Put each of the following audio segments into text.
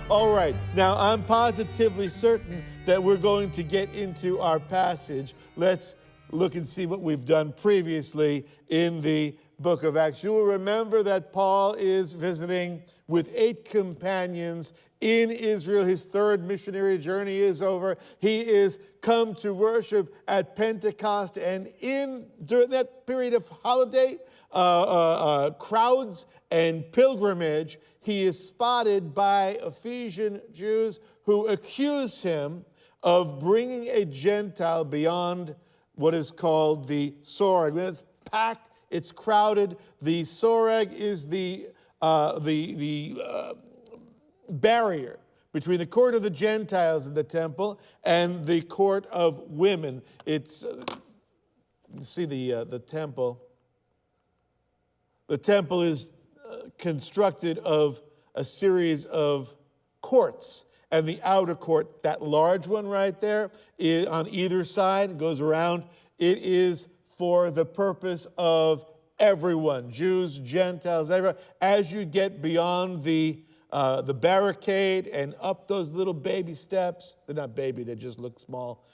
All right, now I'm positively certain that we're going to get into our passage. Let's look and see what we've done previously in the book of Acts. You will remember that Paul is visiting with 8 companions in Israel. His third missionary journey is over. He is come to worship at Pentecost, and during that period of holiday, crowds and pilgrimage, he is spotted by Ephesian Jews who accuse him of bringing a Gentile beyond what is called the Soreg. It's packed, it's crowded. The Soreg is the barrier between the court of the Gentiles in the temple and the court of women. It's you see the temple. The temple is constructed of a series of courts, and the outer court, that large one right there, on either side, goes around. It is for the purpose of everyone, Jews, Gentiles, everyone. As you get beyond the barricade and up those little baby steps, they're not baby, they just look small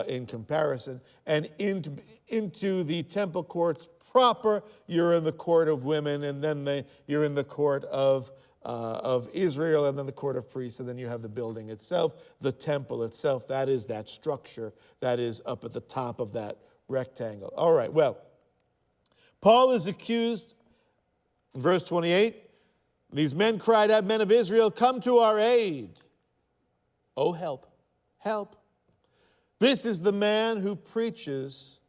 in comparison, and into the temple courts proper, you're in the court of women, and then you're in the court of Israel, and then the court of priests, and then you have the building itself, the temple itself. That is that structure that is up at the top of that rectangle. All right, well, Paul is accused, verse 28, these men cried out, men of Israel, come to our aid. Oh, help, help. This is the man who preaches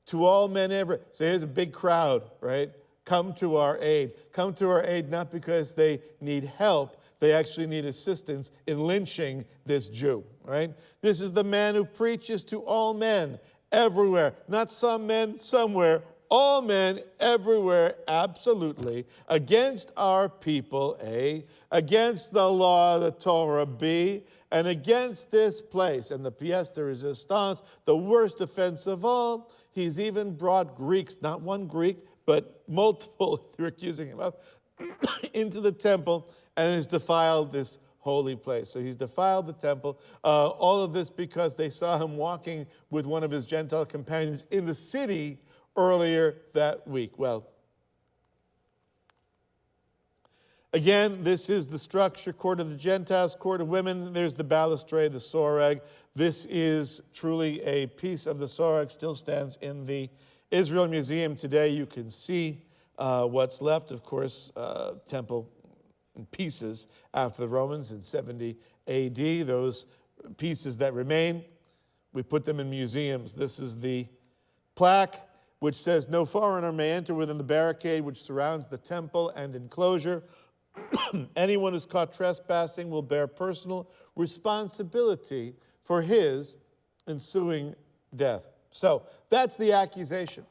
to all men everywhere. So here's a big crowd, right? Come to our aid. Come to our aid not because they need help, they actually need assistance in lynching this Jew, right? This is the man who preaches to all men everywhere. Not some men somewhere, all men everywhere, absolutely, against our people, A, against the law, the Torah, B, and against this place. And the pièce de résistance, the worst offense of all, he's even brought Greeks, not one Greek, but multiple, they're accusing him of, into the temple and has defiled this holy place. So he's defiled the temple. All of this because they saw him walking with one of his Gentile companions in the city earlier that week. Well, again, this is the structure, court of the Gentiles, court of women. There's the balustrade, the Soreg. This is truly a piece of the Soreg, still stands in the Israel Museum today. You can see what's left, of course, temple in pieces after the Romans in 70 A.D. Those pieces that remain, we put them in museums. This is the plaque which says, no foreigner may enter within the barricade which surrounds the temple and enclosure. Anyone who's caught trespassing will bear personal responsibility for his ensuing death. So that's the accusation.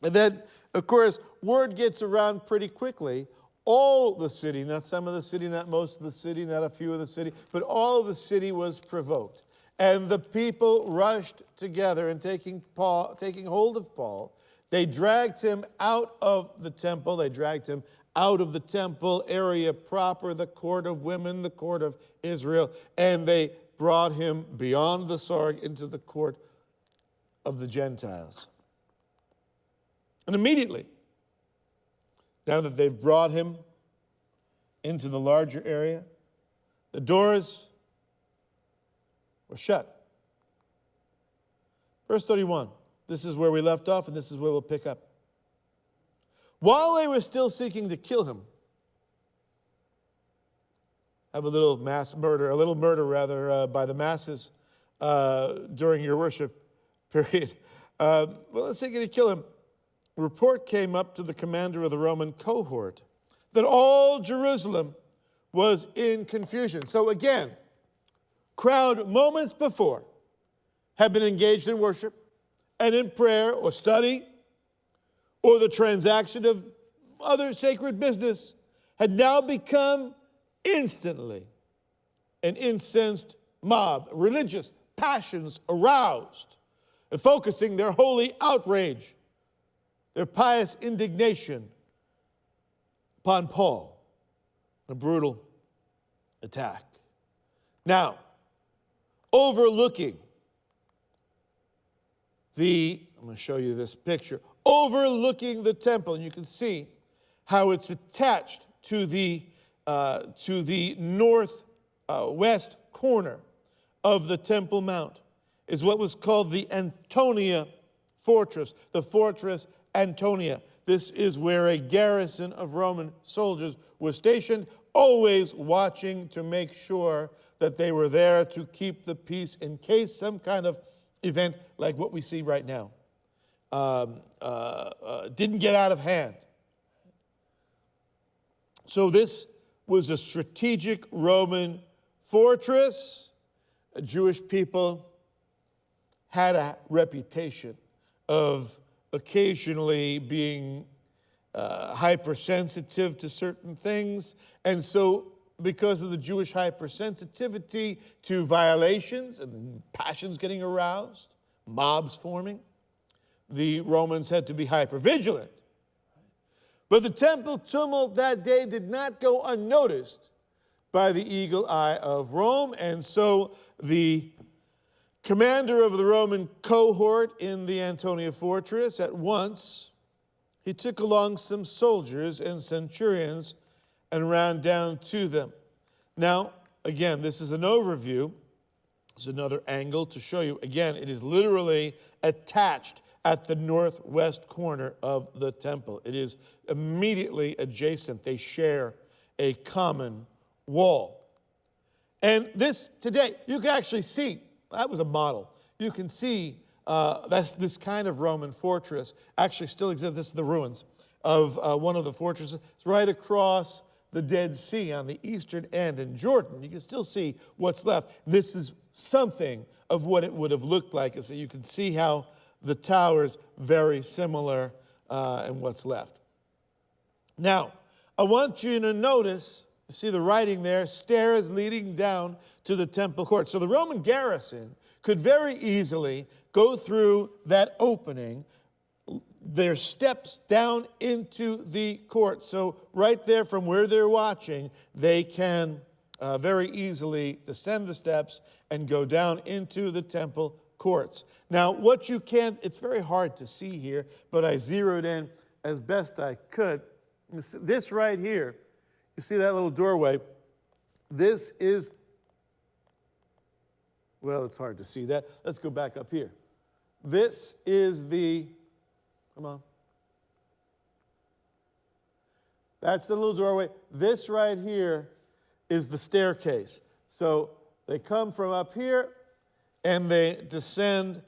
And then, of course, word gets around pretty quickly. All the city, not some of the city, not most of the city, not a few of the city, but all of the city was provoked. And the people rushed together and taking hold of Paul, they dragged him out of the temple. They dragged him out of the temple area proper, the court of women, the court of Israel, and they brought him beyond the Soreg into the court of the Gentiles. And immediately, now that they've brought him into the larger area, the doors were shut. Verse 31, this is where we left off, and this is where we'll pick up. While they were still seeking to kill him, have a little murder by the masses during your worship period. Well, let's seeking to kill him. A report came up to the commander of the Roman cohort that all Jerusalem was in confusion. So again, crowd moments before had been engaged in worship and in prayer or study or the transaction of other sacred business, had now become instantly an incensed mob, religious passions aroused, and focusing their holy outrage, their pious indignation upon Paul, a brutal attack. Now, overlooking I'm going to show you this picture, overlooking the temple, and you can see how it's attached to the northwest corner of the Temple Mount, is what was called the Antonia Fortress, the Fortress Antonia. This is where a garrison of Roman soldiers was stationed, always watching to make sure that they were there to keep the peace in case some kind of event like what we see right now didn't get out of hand. So this was a strategic Roman fortress. Jewish people had a reputation of occasionally being hypersensitive to certain things. And so because of the Jewish hypersensitivity to violations and passions getting aroused, mobs forming, the Romans had to be hypervigilant. But the temple tumult that day did not go unnoticed by the eagle eye of Rome, and so the commander of the Roman cohort in the Antonia fortress, at once, he took along some soldiers and centurions and ran down to them. Now, again, this is an overview. This is another angle to show you. Again, it is literally attached at the northwest corner of the temple. It is immediately adjacent. They share a common wall. And this today, you can actually see, that was a model. You can see that's this kind of Roman fortress actually still exists. This is the ruins of one of the fortresses. It's right across the Dead Sea on the eastern end in Jordan. You can still see what's left. This is something of what it would have looked like. So you can see how the towers very similar and what's left. Now, I want you to notice, see the writing there, stairs leading down to the temple court. So the Roman garrison could very easily go through that opening, their steps down into the court. So right there from where they're watching, they can very easily descend the steps and go down into the temple courts. Now, what you can't, it's very hard to see here, but I zeroed in as best I could. This right here, you see that little doorway? This is, well, it's hard to see that. Let's go back up here. This is the, come on. That's the little doorway. This right here is the staircase. So they come from up here and they descend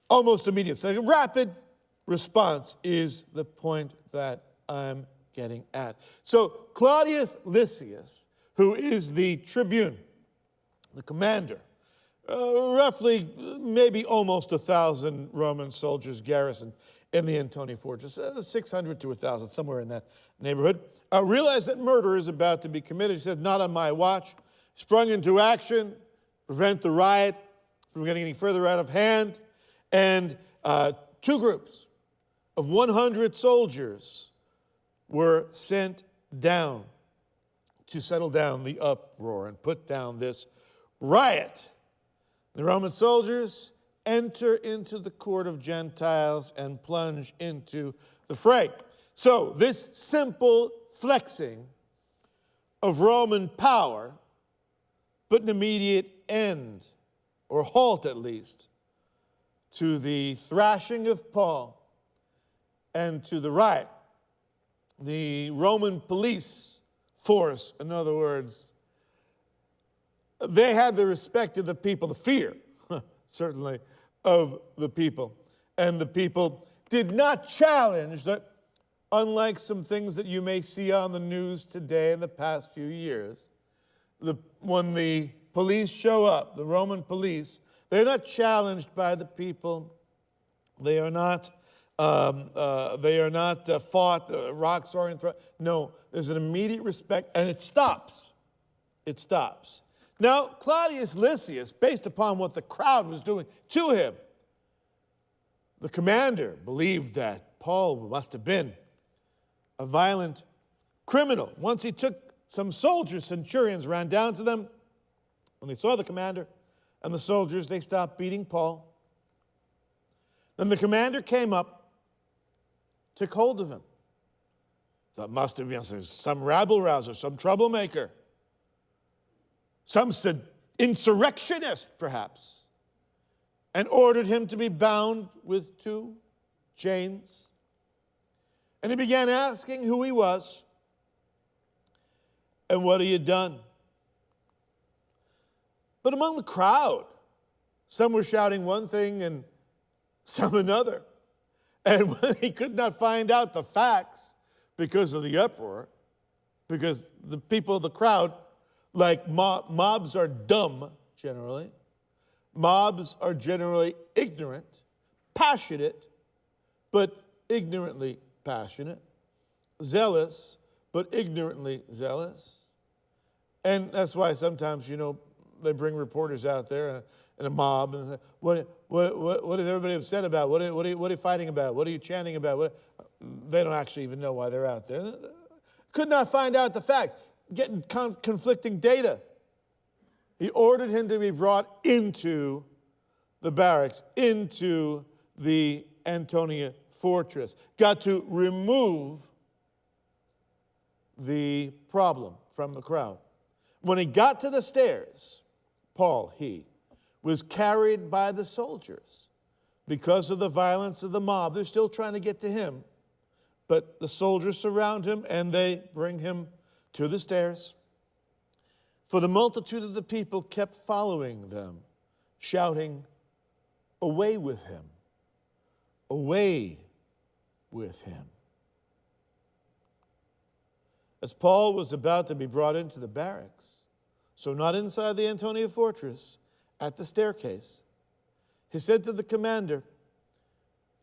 almost immediately. So rapid response is the point that I'm getting at. So Claudius Lysias, who is the tribune, the commander, roughly maybe almost 1,000 Roman soldiers garrisoned in the Antonia fortress, 600 to 1,000, somewhere in that neighborhood, realized that murder is about to be committed. He says, not on my watch. Sprung into action, prevent the riot from getting any further out of hand. And two groups of 100 soldiers were sent down to settle down the uproar and put down this riot. The Roman soldiers enter into the court of Gentiles and plunge into the fray. So this simple flexing of Roman power put an immediate end, or halt at least, to the thrashing of Paul and to the riot. The Roman police force, in other words, they had the respect of the people, the fear, certainly, of the people. And the people did not challenge that, unlike some things that you may see on the news today in the past few years, when the police show up, the Roman police, they're not challenged by the people. They are not fought, rocks are thrown. No, there's an immediate respect, and it stops. It stops. Now, Claudius Lysias, based upon what the crowd was doing to him, the commander believed that Paul must have been a violent criminal. Once he took some soldiers, centurions, ran down to them, When they saw the commander and the soldiers, they stopped beating Paul. Then the commander came up, took hold of him. That must have been some rabble-rouser, some troublemaker, some insurrectionist, perhaps, and ordered him to be bound with 2 chains. And he began asking who he was and what he had done. But among the crowd, some were shouting one thing and some another. And when he could not find out the facts because of the uproar, because the people of the crowd, like mobs are dumb generally. Mobs are generally ignorant, passionate, but ignorantly passionate, zealous, but ignorantly zealous. And that's why sometimes, they bring reporters out there in a mob and say, what is everybody upset about? What are you fighting about? What are you chanting about? They don't actually even know why they're out there. Could not find out the fact, getting conflicting data. He ordered him to be brought into the barracks, into the Antonia fortress. Got to remove the problem from the crowd. When he got to the stairs, Paul, he was carried by the soldiers because of the violence of the mob. They're still trying to get to him. But the soldiers surround him and they bring him to the stairs. For the multitude of the people kept following them, shouting, "Away with him! Away with him!" As Paul was about to be brought into the barracks, so not inside the Antonia fortress, at the staircase, he said to the commander,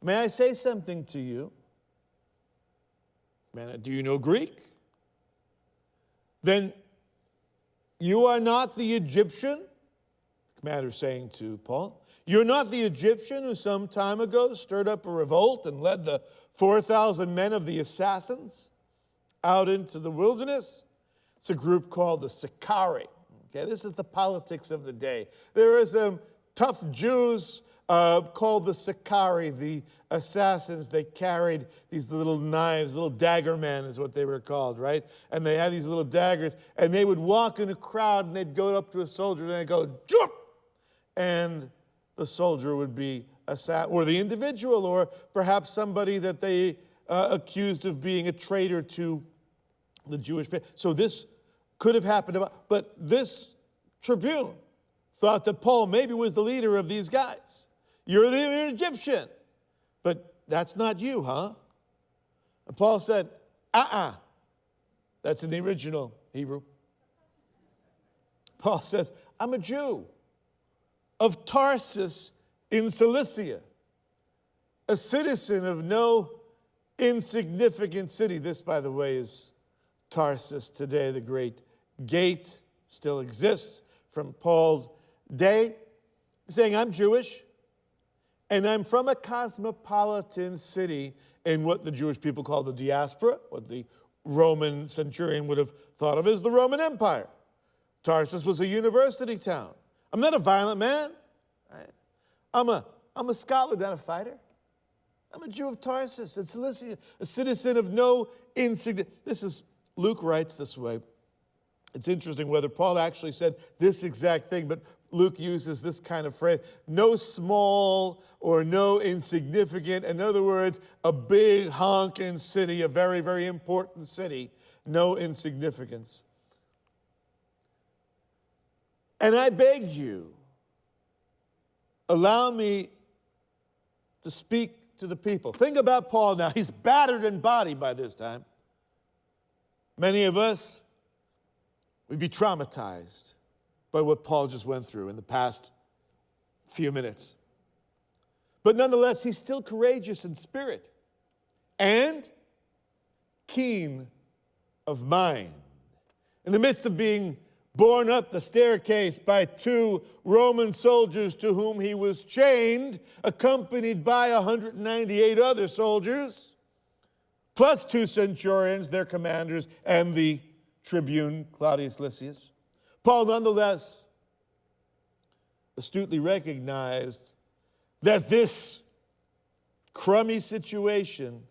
"May I say something to you?" "Man, do you know Greek?" "Then you are not the Egyptian," the commander saying to Paul, "you're not the Egyptian who some time ago stirred up a revolt and led the 4,000 men of the assassins out into the wilderness?" It's a group called the Sicarii. Okay, this is the politics of the day. There is tough Jews called the Sicarii, the assassins. They carried these little knives, little dagger men is what they were called, right? And they had these little daggers, and they would walk in a crowd, and they'd go up to a soldier, and they'd go, "Jump!" And the soldier would be assassinated, or the individual, or perhaps somebody that they accused of being a traitor to the Jewish people. So this could have happened, but this tribune thought that Paul maybe was the leader of these guys. "You're the Egyptian, but that's not you, huh?" And Paul said, That's in the original Hebrew. Paul says, "I'm a Jew of Tarsus in Cilicia, a citizen of no insignificant city." This, by the way, is Tarsus today. The great gate still exists from Paul's day. He's saying, "I'm Jewish, and I'm from a cosmopolitan city in what the Jewish people call the diaspora, what the Roman centurion would have thought of as the Roman Empire. Tarsus was a university town. I'm not a violent man. Right? I'm a scholar, not a fighter. I'm a Jew of Tarsus in Cilicia, a citizen of no insignificance." Luke writes this way. It's interesting whether Paul actually said this exact thing, but Luke uses this kind of phrase: no small or no insignificant. In other words, a big honking city, a very, very important city, no insignificance. "And I beg you, allow me to speak to the people." Think about Paul now. He's battered in body by this time. Many of us, we'd be traumatized by what Paul just went through in the past few minutes. But nonetheless, he's still courageous in spirit and keen of mind. In the midst of being borne up the staircase by 2 Roman soldiers to whom he was chained, accompanied by 198 other soldiers, plus 2 centurions, their commanders, and the tribune, Claudius Lysias, Paul nonetheless astutely recognized that this crummy situation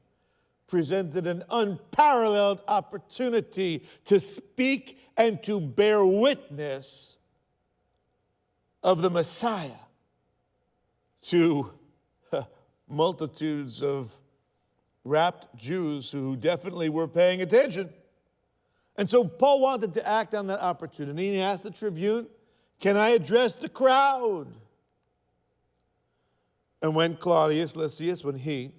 presented an unparalleled opportunity to speak and to bear witness of the Messiah to multitudes of rapt Jews who definitely were paying attention. And so Paul wanted to act on that opportunity. He asked the tribune, "Can I address the crowd?" And when Claudius Lysias, when he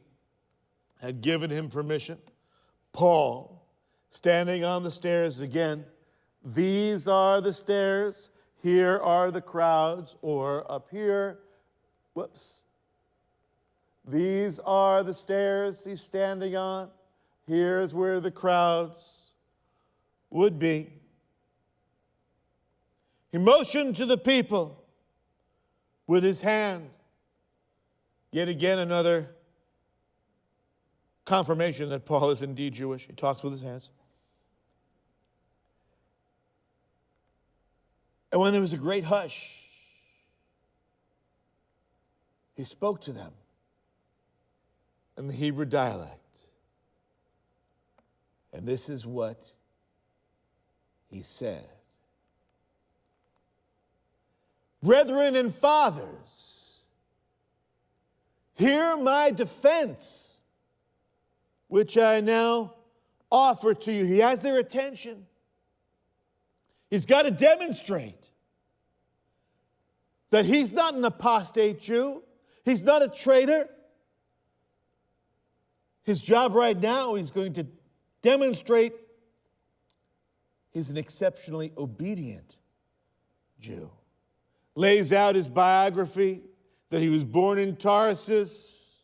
had given him permission, Paul, standing on the stairs again, "These are the stairs, here are the crowds," or up here, "These are the stairs he's standing on, here's where the crowds would be." He motioned to the people with his hand. Yet again, another confirmation that Paul is indeed Jewish. He talks with his hands. And when there was a great hush, he spoke to them in the Hebrew dialect. And this is what he said. "Brethren and fathers, hear my defense, which I now offer to you." He has their attention. He's got to demonstrate that he's not an apostate Jew. He's not a traitor. His job right now, he's going to demonstrate he's an exceptionally obedient Jew. Lays out his biography, that he was born in Tarsus,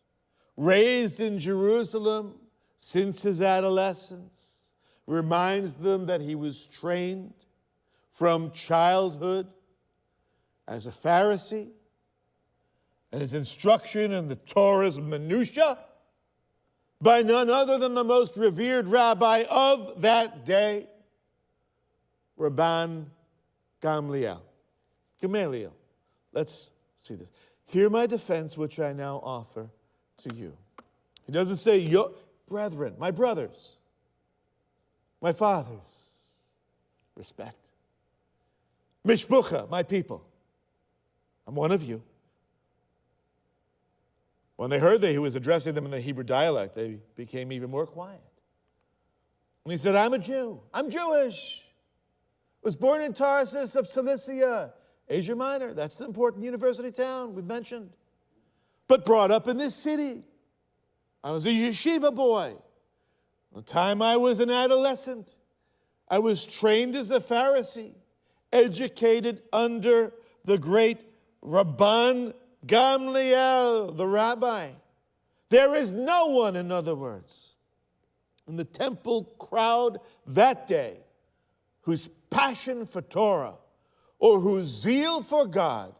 raised in Jerusalem since his adolescence, reminds them that he was trained from childhood as a Pharisee, and his instruction in the Torah's minutiae by none other than the most revered rabbi of that day, Rabban Gamaliel. Let's see this. "Hear my defense, which I now offer to you." He doesn't say, "Your brethren, my brothers, my fathers." Respect. "Mishpucha, my people. I'm one of you." When they heard that he was addressing them in the Hebrew dialect, they became even more quiet. And he said, "I'm a Jew. I'm Jewish. Was born in Tarsus of Cilicia, Asia Minor." That's an important university town we've mentioned. "But brought up in this city. I was a yeshiva boy. The time I was an adolescent, I was trained as a Pharisee, educated under the great Rabban Gamaliel, the rabbi. There is no one, in other words, in the temple crowd that day whose passion for Torah or whose zeal for God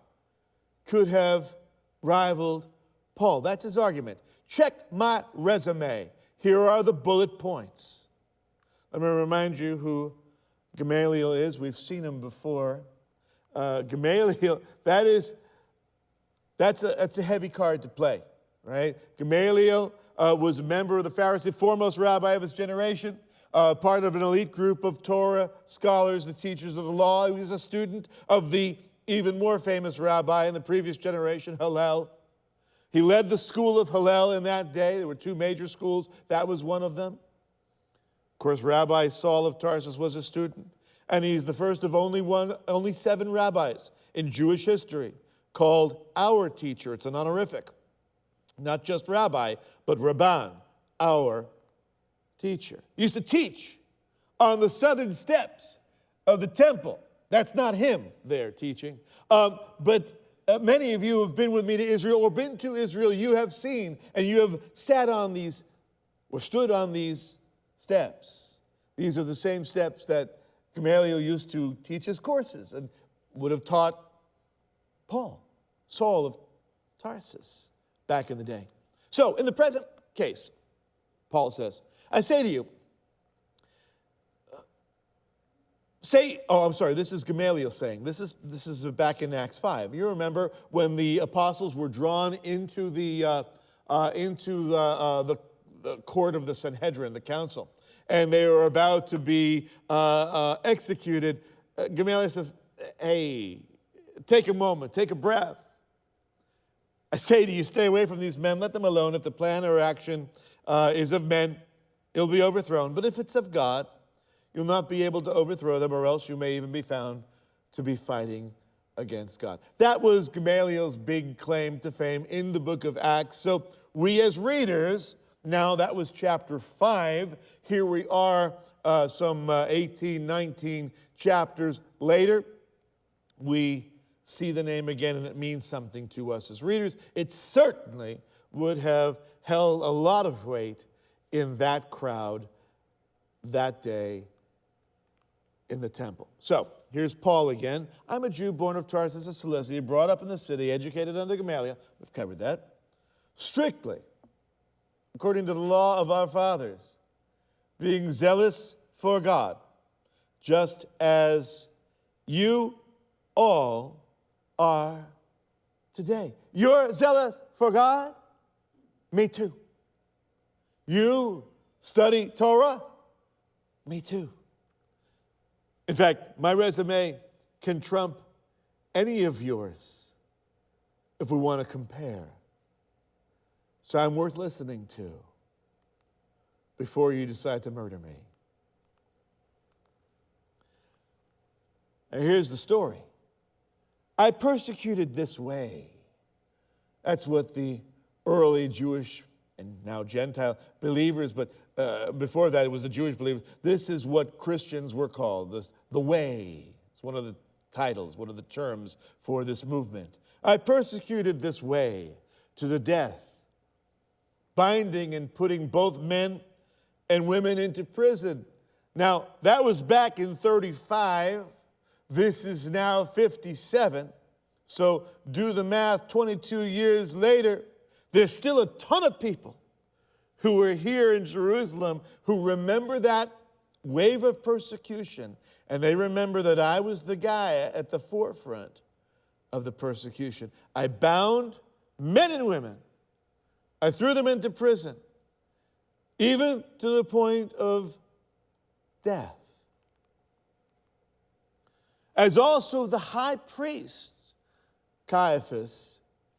could have rivaled Paul." That's his argument. Check my resume. Here are the bullet points. Let me remind you who Gamaliel is. We've seen him before. Gamaliel, that's a heavy card to play, right? Gamaliel was a member of the Pharisee, foremost rabbi of his generation, part of an elite group of Torah scholars, the teachers of the law. He was a student of the even more famous rabbi in the previous generation, Hillel. He led the school of Hillel in that day. There were two major schools. That was one of them. Of course, Rabbi Saul of Tarsus was a student. And he's the first of only 7 rabbis in Jewish history called our teacher. It's an honorific. Not just rabbi, but Rabban, our teacher. He used to teach on the southern steps of the temple. That's not him there teaching. But many of you have been with me to Israel or been to Israel. You have seen and you have sat on these or stood on these steps. These are the same steps that Gamaliel used to teach his courses and would have taught Paul, Saul of Tarsus, back in the day. So, in the present case, Paul says, "I say to you, this is Gamaliel saying. This is back in Acts 5. You remember when the apostles were drawn into the court of the Sanhedrin, the council, and they were about to be executed. Gamaliel says, hey, take a moment, take a breath. I say to you, stay away from these men, let them alone. If the plan or action is of men, it'll be overthrown. But if it's of God, you'll not be able to overthrow them, or else you may even be found to be fighting against God. That was Gamaliel's big claim to fame in the book of Acts. So we as readers, now that was chapter 5. Here we are some 18, 19 chapters later. We see the name again, and it means something to us as readers. It certainly would have held a lot of weight in that crowd that day in the temple. So, here's Paul again. I'm a Jew born of Tarsus of Cilicia, brought up in the city, educated under Gamaliel. We've covered that. Strictly, according to the law of our fathers, being zealous for God, just as you all are today. You're zealous for God? Me too. You study Torah? Me too. In fact, my resume can trump any of yours if we want to compare. So I'm worth listening to before you decide to murder me. And here's the story. I persecuted this way. That's what the early Jewish and now Gentile believers, but before that it was the Jewish believers. This is what Christians were called, the way. It's one of the titles, one of the terms for this movement. I persecuted this way to the death, binding and putting both men and women into prison. Now, that was back in 35. This is now 57. So do the math, 22 years later, there's still a ton of people who are here in Jerusalem who remember that wave of persecution. And they remember that I was the guy at the forefront of the persecution. I bound men and women. I threw them into prison, even to the point of death. As also the high priest, Caiaphas,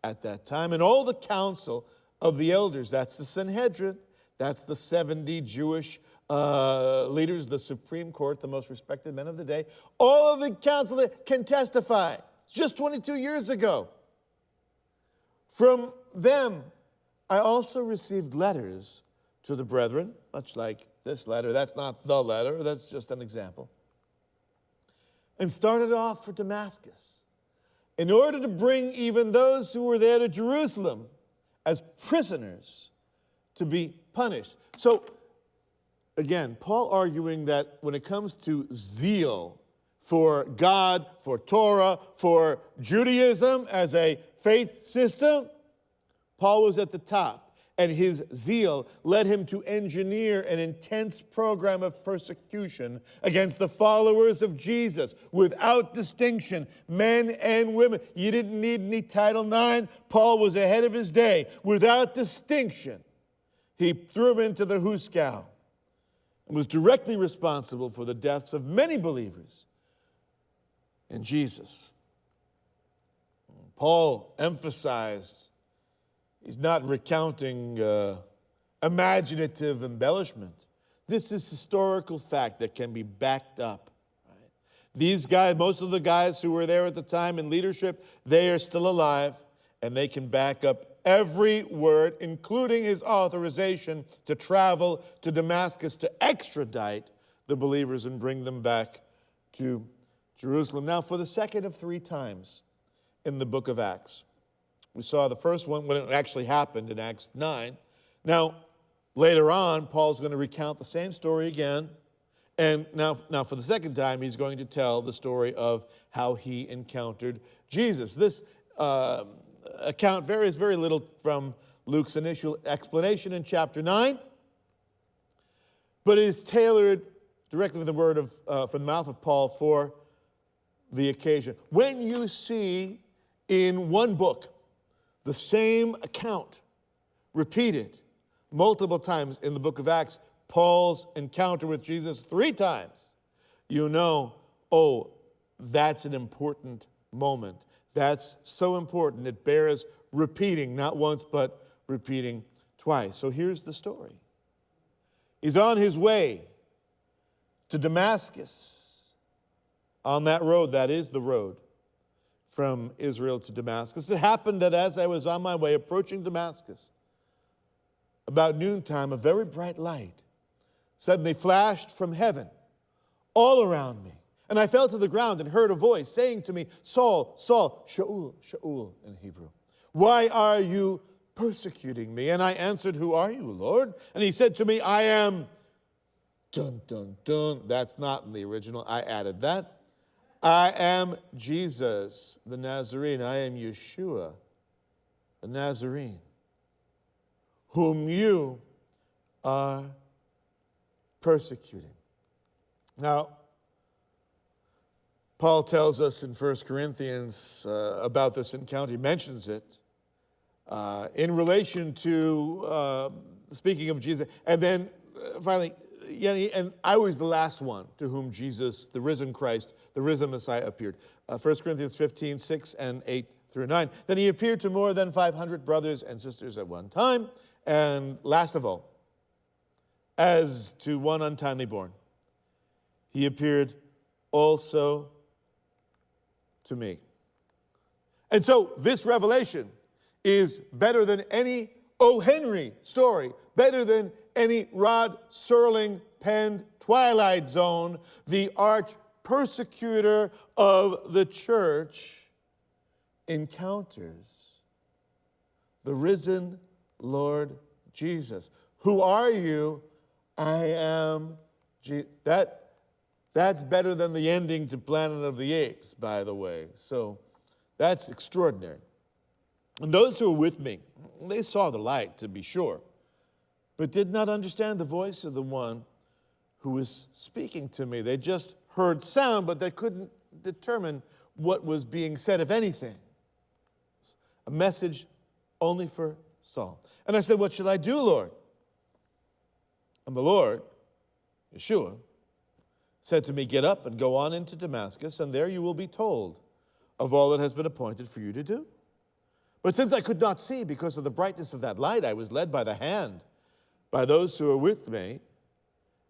at that time, and all the council of the elders, that's the Sanhedrin, that's the 70 Jewish leaders, the Supreme Court, the most respected men of the day, all of the council can testify. It's just 22 years ago. From them, I also received letters to the brethren, much like this letter. That's not the letter, that's just an example. And started off for Damascus in order to bring even those who were there to Jerusalem as prisoners to be punished. So, again, Paul arguing that when it comes to zeal for God, for Torah, for Judaism as a faith system, Paul was at the top. And his zeal led him to engineer an intense program of persecution against the followers of Jesus without distinction, men and women. You didn't need any Title IX. Paul was ahead of his day. Without distinction, he threw him into the Huskow and was directly responsible for the deaths of many believers in Jesus. Paul emphasized, he's not recounting imaginative embellishment. This is historical fact that can be backed up. Right? These guys, most of the guys who were there at the time in leadership, they are still alive, and they can back up every word, including his authorization to travel to Damascus to extradite the believers and bring them back to Jerusalem. Now, for the second of 3 times in the book of Acts, we saw the first one when it actually happened in Acts 9. Now, later on, Paul's going to recount the same story again. And now for the second time, he's going to tell the story of how he encountered Jesus. This account varies very little from Luke's initial explanation in chapter 9, but is tailored directly from the word from the mouth of Paul for the occasion. When you see in one book the same account repeated multiple times in the book of Acts, Paul's encounter with Jesus 3 times, you know, oh, that's an important moment. That's so important. It bears repeating, not once, but repeating twice. So here's the story. He's on his way to Damascus. On that road, that is the road from Israel to Damascus. It happened that as I was on my way approaching Damascus, about noontime, a very bright light suddenly flashed from heaven all around me. And I fell to the ground and heard a voice saying to me, Saul, Saul, Shaul, Shaul in Hebrew, why are you persecuting me? And I answered, who are you, Lord? And he said to me, I am, dun, dun, dun. That's not in the original. I added that. I am Jesus, the Nazarene. I am Yeshua, the Nazarene, whom you are persecuting. Now, Paul tells us in 1 Corinthians about this encounter. He mentions it in relation to speaking of Jesus. And then finally, and I was the last one to whom Jesus, the risen Christ, the risen Messiah, appeared. 1 Corinthians 15, 6 and 8 through 9. Then he appeared to more than 500 brothers and sisters at one time. And last of all, as to one untimely born, he appeared also to me. And so this revelation is better than any O. Henry story, better than any Rod Serling penned Twilight Zone. The arch persecutor of the church encounters the risen Lord Jesus. Who are you? I am Jesus. That's better than the ending to Planet of the Apes, by the way. So that's extraordinary. And those who were with me, they saw the light, to be sure, but did not understand the voice of the one who was speaking to me. They just heard sound, but they couldn't determine what was being said, if anything. A message only for Saul. And I said, what shall I do, Lord? And the Lord, Yeshua, said to me, get up and go on into Damascus, and there you will be told of all that has been appointed for you to do. But since I could not see because of the brightness of that light, I was led by the hand by those who were with me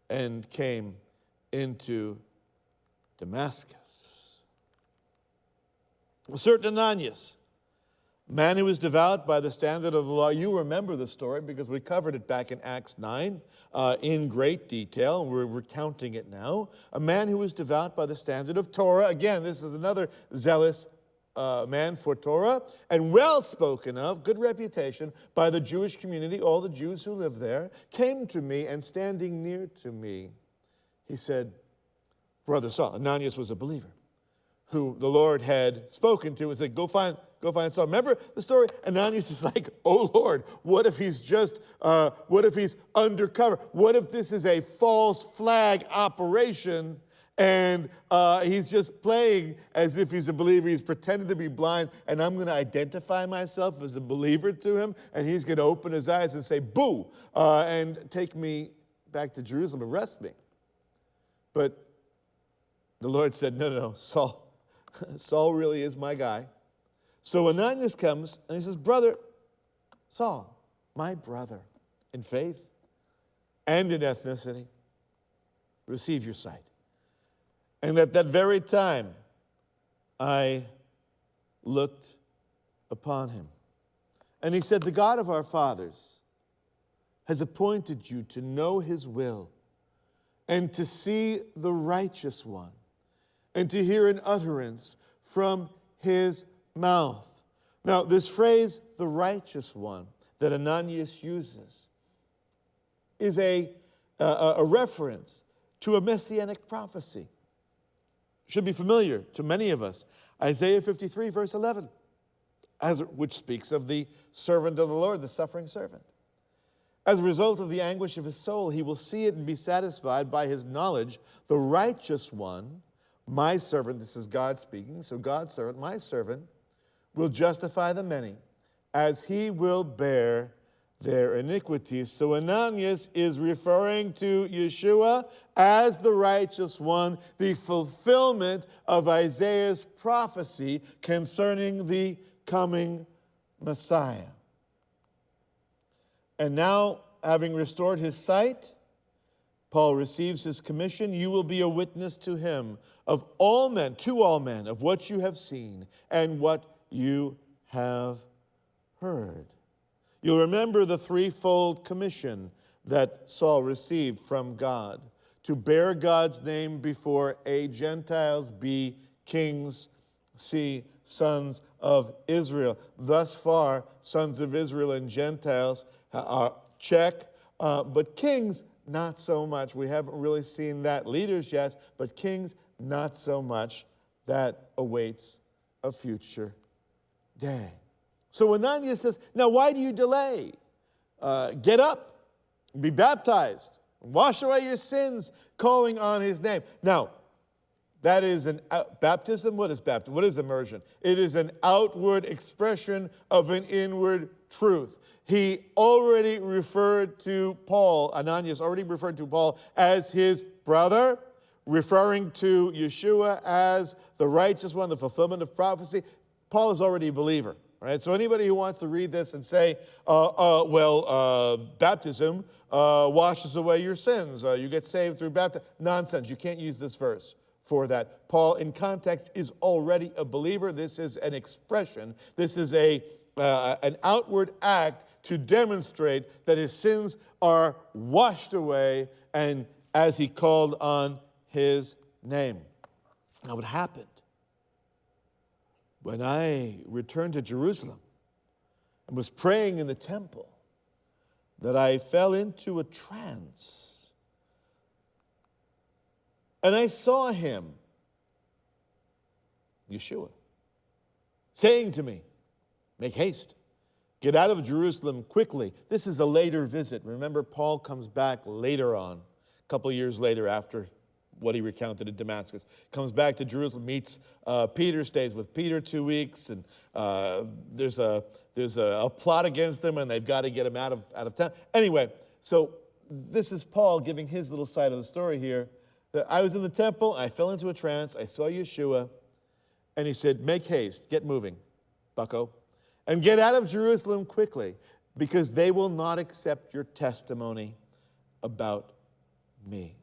and came into Damascus. A certain Ananias, man who was devout by the standard of the law. You remember the story because we covered it back in Acts 9 in great detail. We're recounting it now. A man who was devout by the standard of Torah. Again, this is another zealous man for Torah, and well spoken of, good reputation by the Jewish community. All the Jews who live there came to me, and standing near to me, he said, Brother Saul. Ananias was a believer who the Lord had spoken to and said, go find Saul. Remember the story? Ananias is like, oh Lord, what if he's undercover? What if this is a false flag operation and he's just playing as if he's a believer? He's pretending to be blind, and I'm going to identify myself as a believer to him, and he's going to open his eyes and say, boo, and take me back to Jerusalem, arrest me. But the Lord said, no, Saul really is my guy. So Ananias comes, and he says, Brother Saul, my brother in faith and in ethnicity, receive your sight. And at that very time, I looked upon him. And he said, the God of our fathers has appointed you to know his will and to see the righteous one and to hear an utterance from his mouth. Now, this phrase, the righteous one, that Ananias uses is a reference to a Messianic prophecy. Should be familiar to many of us. Isaiah 53, verse 11, which speaks of the servant of the Lord, the suffering servant. As a result of the anguish of his soul, he will see it and be satisfied by his knowledge. The righteous one, my servant," this is God speaking, so God's servant, my servant, "will justify the many, as he will bear their iniquities." So Ananias is referring to Yeshua as the righteous one, the fulfillment of Isaiah's prophecy concerning the coming Messiah. And now, having restored his sight, Paul receives his commission. "You will be a witness to him, of all men, to all men, of what you have seen and what you have heard." You'll remember the threefold commission that Saul received from God: to bear God's name before A, Gentiles, B, kings, C, sons of Israel. Thus far, sons of Israel and Gentiles are check, but kings, not so much. We haven't really seen that. Leaders, yes, but kings, not so much. That awaits a future day. So Ananias says, now why do you delay? Get up, be baptized, wash away your sins, calling on his name. Now, that is an baptism. What is baptism? What is immersion? It is an outward expression of an inward truth. He already referred to Paul, Ananias already referred to Paul as his brother, referring to Yeshua as the righteous one, the fulfillment of prophecy. Paul is already a believer, right? So anybody who wants to read this and say, baptism washes away your sins, you get saved through baptism, nonsense. You can't use this verse for that. Paul, in context, is already a believer. This is an expression. This is an outward act to demonstrate that his sins are washed away, and as he called on his name. Now, what happened? When I returned to Jerusalem and was praying in the temple, that I fell into a trance. And I saw him, Yeshua, saying to me, "Make haste, get out of Jerusalem quickly." This is a later visit. Remember, Paul comes back later on, a couple of years later after what he recounted in Damascus. Comes back to Jerusalem, meets Peter, stays with Peter 2 weeks, and there's a plot against him, and they've got to get him out of town. Anyway, so this is Paul giving his little side of the story here. That I was in the temple, I fell into a trance, I saw Yeshua, and he said, "Make haste, get moving, bucko, and get out of Jerusalem quickly, because they will not accept your testimony about me."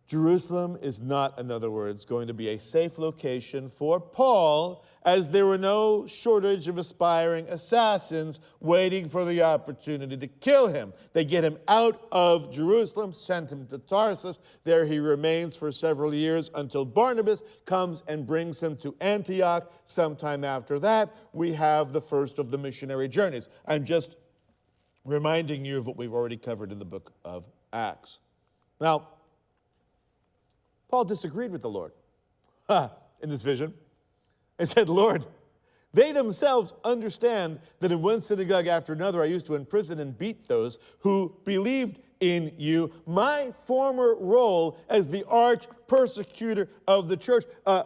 Jerusalem is not, in other words, going to be a safe location for Paul, as there were no shortage of aspiring assassins waiting for the opportunity to kill him. They get him out of Jerusalem, sent him to Tarsus. There he remains for several years until Barnabas comes and brings him to Antioch. Sometime after that, we have the first of the missionary journeys. I'm just reminding you of what we've already covered in the book of Acts. Now, Paul disagreed with the Lord in this vision and said, "Lord, they themselves understand that in one synagogue after another I used to imprison and beat those who believed in you. My former role as the arch persecutor of the church, a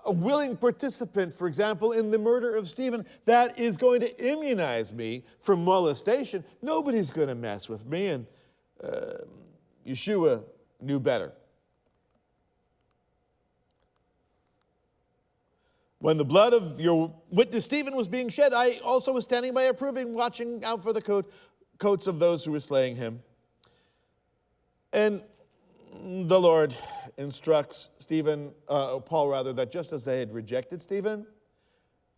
willing participant, for example, in the murder of Stephen, that is going to immunize me from molestation. Nobody's going to mess with me." And Yeshua knew better. When the blood of your witness Stephen was being shed, I also was standing by approving, watching out for the coats of those who were slaying him. And the Lord instructs Paul, that just as they had rejected Stephen,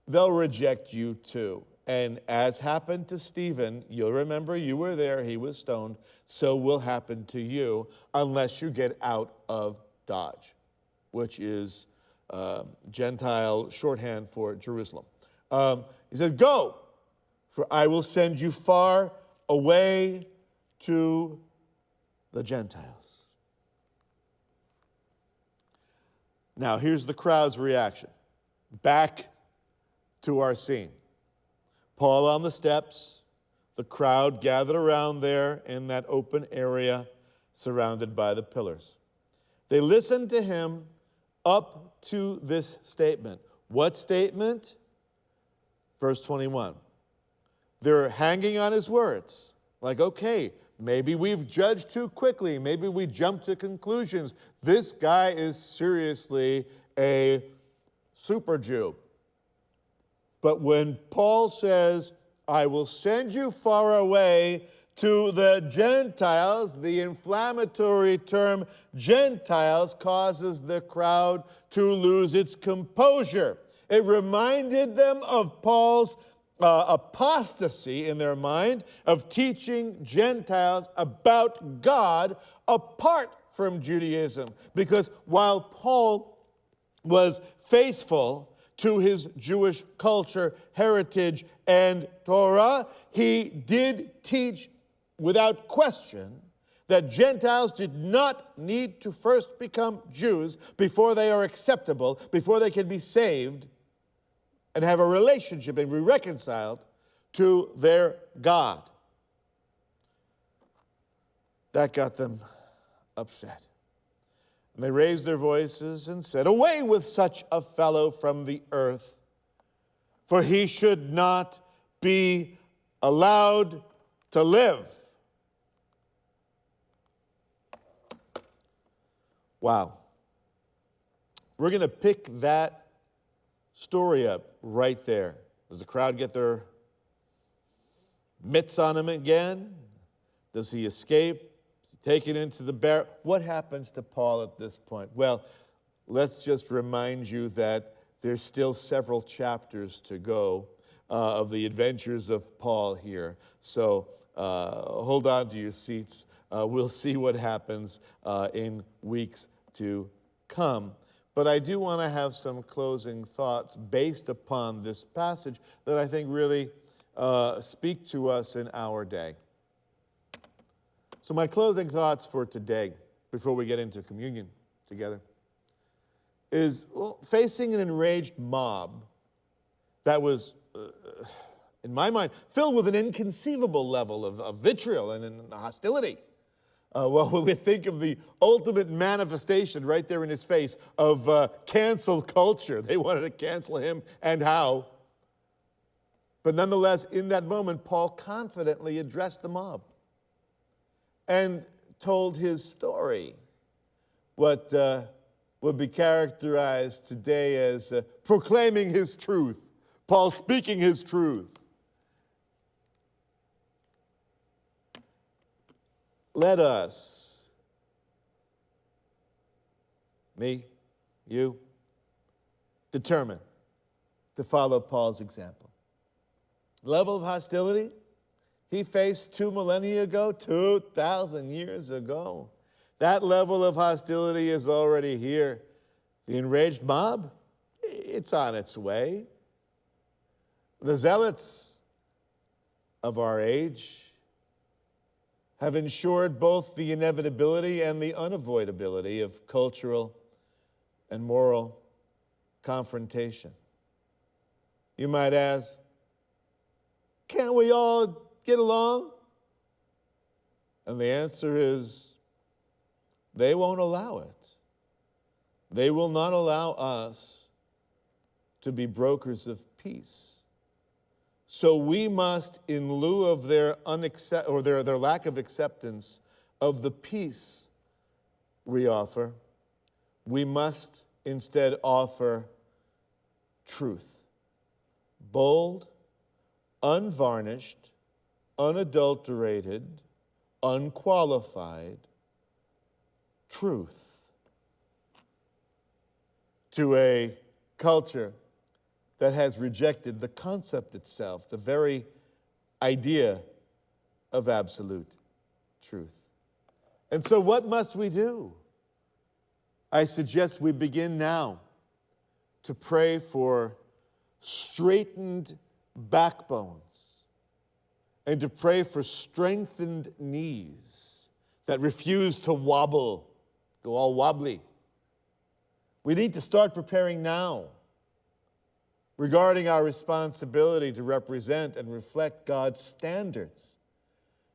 they'll reject you too. And as happened to Stephen, you'll remember you were there, he was stoned, so will happen to you unless you get out of Dodge, which is Gentile shorthand for Jerusalem. He says, "Go, for I will send you far away to the Gentiles." Now, here's the crowd's reaction. Back to our scene. Paul on the steps, The crowd gathered around there in that open area surrounded by the pillars. They listened to him up to this statement. What statement? Verse 21. They're hanging on his words. Like, okay, maybe we've judged too quickly. Maybe we jumped to conclusions. This guy is seriously a super Jew. But when Paul says, I will send you far away to the Gentiles, the inflammatory term Gentiles causes the crowd to lose its composure. It reminded them of Paul's apostasy in their mind of teaching Gentiles about God apart from Judaism. Because while Paul was faithful to his Jewish culture, heritage, and Torah, he did teach without question that Gentiles did not need to first become Jews before they are acceptable, before they can be saved and have a relationship and be reconciled to their God. That got them upset. And they raised their voices and said, away with such a fellow from the earth, for he should not be allowed to live. Wow. We're going to pick that story up right there. Does the crowd get their mitts on him again? Does he escape? Is he taken into the barrel? What happens to Paul at this point? Well, let's just remind you that there's still several chapters to go of the adventures of Paul here. So hold on to your seats. We'll see what happens in weeks to come. But I do want to have some closing thoughts based upon this passage that I think really speak to us in our day. So my closing thoughts for today, before we get into communion together, is facing an enraged mob that was, in my mind, filled with an inconceivable level of vitriol and hostility. Well, we think of the ultimate manifestation right there in his face of cancel culture. They wanted to cancel him, and how. But nonetheless, in that moment, Paul confidently addressed the mob and told his story, what would be characterized today as proclaiming his truth, Paul speaking his truth. Let us, me, you, determine to follow Paul's example. Level of hostility he faced 2 millennia ago, 2,000 years ago. That level of hostility is already here. The enraged mob, it's on its way. The zealots of our age have ensured both the inevitability and the unavoidability of cultural and moral confrontation. You might ask, can't we all get along? And the answer is, they won't allow it. They will not allow us to be brokers of peace. So we must, in lieu of their lack of acceptance of the peace we offer, we must instead offer truth. Bold, unvarnished, unadulterated, unqualified truth to a culture that has rejected the concept itself, the very idea of absolute truth. And so what must we do? I suggest we begin now to pray for straightened backbones and to pray for strengthened knees that refuse to wobble, go all wobbly. We need to start preparing now regarding our responsibility to represent and reflect God's standards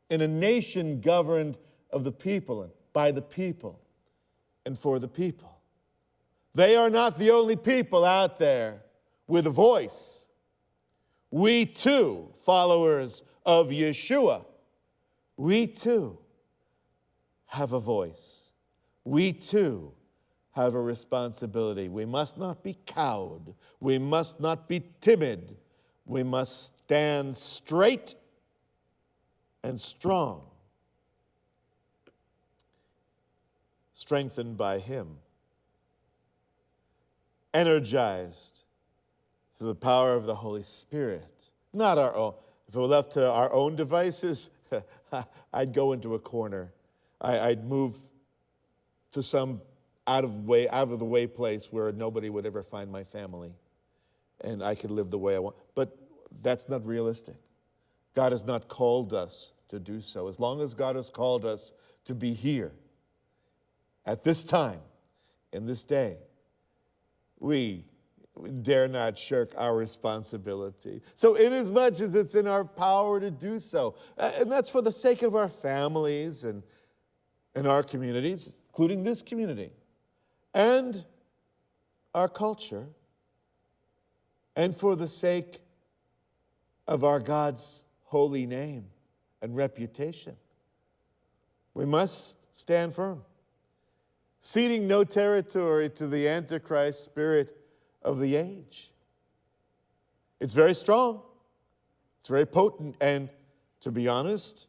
in a nation governed of the people and by the people and for the people. They are not the only people out there with a voice. We too, followers of Yeshua, we too have a voice. We too have a responsibility. We must not be cowed. We must not be timid. We must stand straight and strong, strengthened by Him, energized through the power of the Holy Spirit, not our own. If it were left to our own devices, I'd go into a corner. I'd move to some out of the way place where nobody would ever find my family, and I could live the way I want. But that's not realistic. God has not called us to do so. As long as God has called us to be here at this time, in this day, we dare not shirk our responsibility. So inasmuch as it's in our power to do so, and that's for the sake of our families and our communities, including this community, and our culture, and for the sake of our God's holy name and reputation, we must stand firm, ceding no territory to the Antichrist spirit of the age. It's very strong, it's very potent, and to be honest,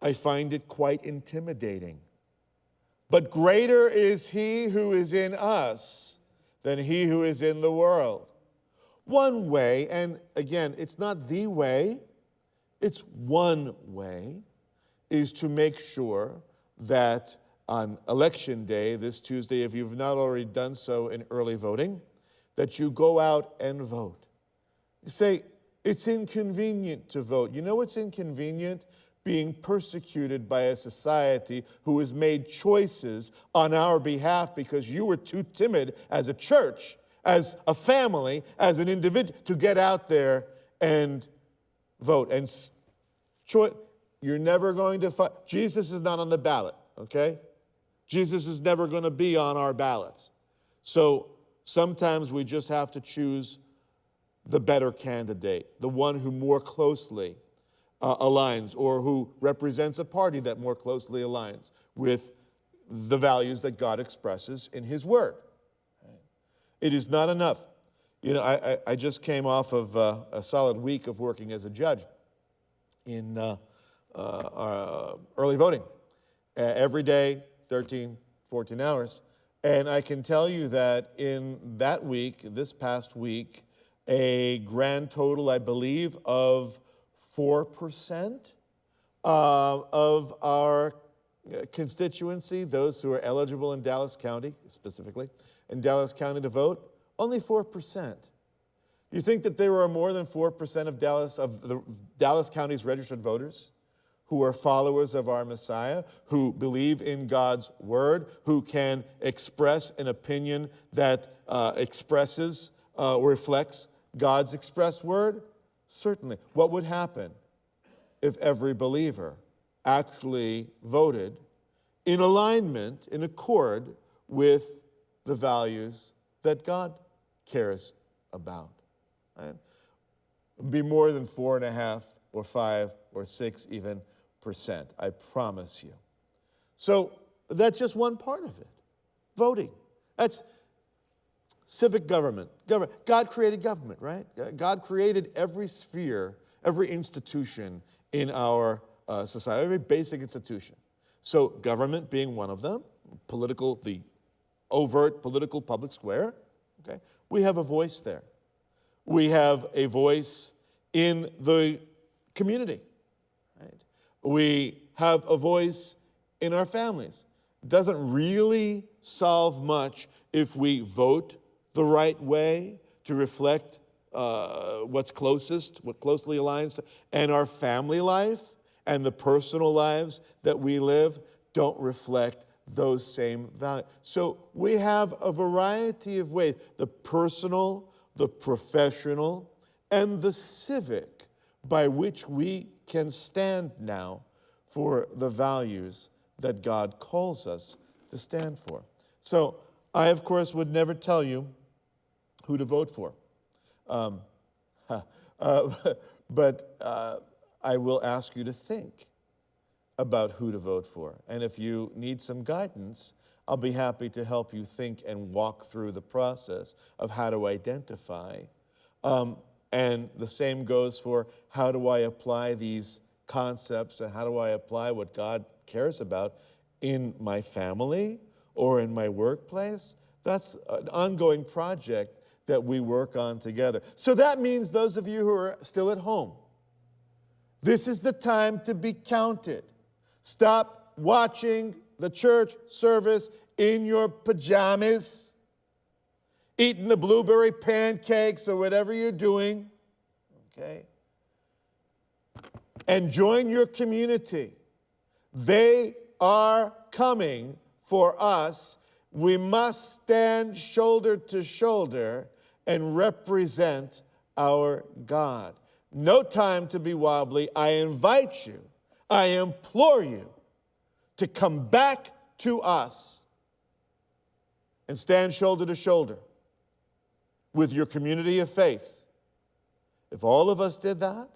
I find it quite intimidating. But greater is He who is in us than he who is in the world. One way, and again, it's not the way, it's one way, is to make sure that on Election Day, this Tuesday, if you've not already done so in early voting, that you go out and vote. You say, it's inconvenient to vote. You know what's inconvenient? Being persecuted by a society who has made choices on our behalf because you were too timid as a church, as a family, as an individual to get out there and vote. And you're never going to find, Jesus is not on the ballot, okay? Jesus is never going to be on our ballots. So sometimes we just have to choose the better candidate, the one who more closely aligns, or who represents a party that more closely aligns with the values that God expresses in His Word. It is not enough. You know, I just came off of a solid week of working as a judge in early voting. Every day, 13, 14 hours. And I can tell you that in that week, this past week, a grand total, I believe, of 4% of our constituency, those who are eligible in Dallas County, specifically, in Dallas County to vote, only 4%. You think that there are more than 4% of the Dallas County's registered voters who are followers of our Messiah, who believe in God's Word, who can express an opinion that expresses, reflects God's expressed Word? Certainly. What would happen if every believer actually voted in alignment, in accord with the values that God cares about? Right? It would be more than 4.5 or 5 or 6 even %, I promise you. So that's just one part of it. Voting. That's civic government. God created government, right? God created every sphere, every institution in our society, every basic institution. So government being one of them, the overt political public square, okay? We have a voice there. We have a voice in the community, right? We have a voice in our families. It doesn't really solve much if we vote the right way to reflect what closely aligns, and our family life and the personal lives that we live don't reflect those same values. So we have a variety of ways. The personal the professional, and the civic by which we can stand now for the values that God calls us to stand for. So I, of course, would never tell you who to vote for. But I will ask you to think about who to vote for. And if you need some guidance, I'll be happy to help you think and walk through the process of how to identify. And the same goes for how do I apply these concepts and how do I apply what God cares about in my family or in my workplace. That's an ongoing project that we work on together. So that means those of you who are still at home, this is the time to be counted. Stop watching the church service in your pajamas, eating the blueberry pancakes or whatever you're doing, okay? And join your community. They are coming for us. We must stand shoulder to shoulder and represent our God. No time to be wobbly. I invite you, I implore you to come back to us and stand shoulder to shoulder with your community of faith. If all of us did that,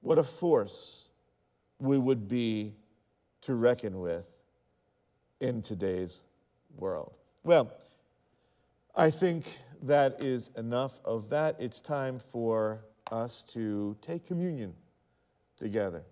what a force we would be to reckon with in today's world. Well, I think that is enough of that. It's time for us to take communion together.